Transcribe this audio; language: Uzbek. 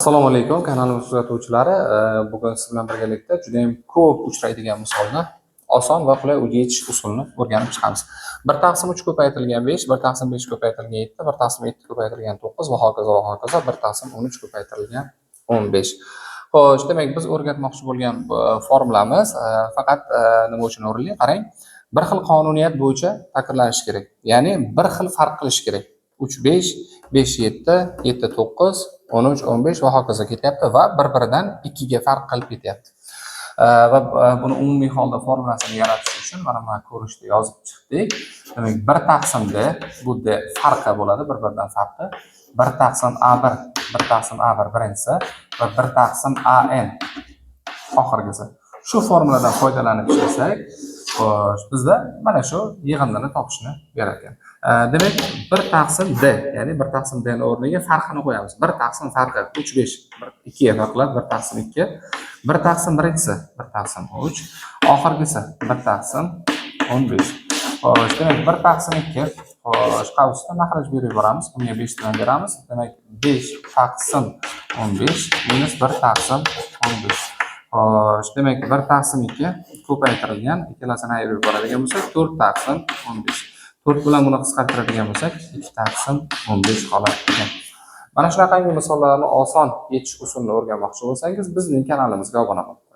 Assalomu alaykum kanalimiz kuzatuvchilari. Bugun siz bilan birgalikda juda ham ko'p uchraydigan misolni, oson va qulay uyga yechish usulini o'rganib chiqamiz. 1/3 ko'paytirilgan 5, 1/5 ko'paytirilgan 7, 1/7 ko'paytirilgan 9 va hokazo va hokazo 1/13 ko'paytirilgan 15. Xo'sh, demak biz o'rgatmoqchi bo'lgan formulamiz faqat nima uchun o'rinli? Qarang, bir xil qonuniyat bo'yicha takrorlanishi kerak. Ya'ni bir xil farq qilish kerak. 3 5, 5 7, 7 9, 13 15 va hokazo ketyapti va bir-biridan 2 ga farq qilib ketyapti. Va buni umumiy holda formulasini yaratish uchun mana buni ko'rishda yozib chiqdik. Demak, 1/d bu d farqi bo'ladi, bir-biridan farqi. 1/a1, 1/a1 birinchisi va 1/an oxirgisi. Shu formuladan foydalanib ishlasak, xo'sh, bizda mana shu yig'indini topishni berar ekan. Demak, 1/d, ya'ni 1/d ni o'rniga farqini qo'yamiz. 1 farqi 3 5 2 ga farqlab 1/2. 1 birinchisi 1/3, oxirgisi 1/15. Xo'sh, demak 1/2. Xo'sh, qavsda mahraj berib yuboramiz. Bunga 5 bilan beramiz. Demak, 5/15 minus 1/15. Xo'sh, demak 1/2 ko'paytirilgan, ikkalasini ayirib yuboradigan bo'lsak 4/15. 4 bilan buni qisqartiradigan bo'lsak 2/15 qoladi ekan. Mana shunaqangi misollarni oson yechish usulini o'rganmoqchi bo'lsangiz, bizning kanalimizga obuna bo'ling.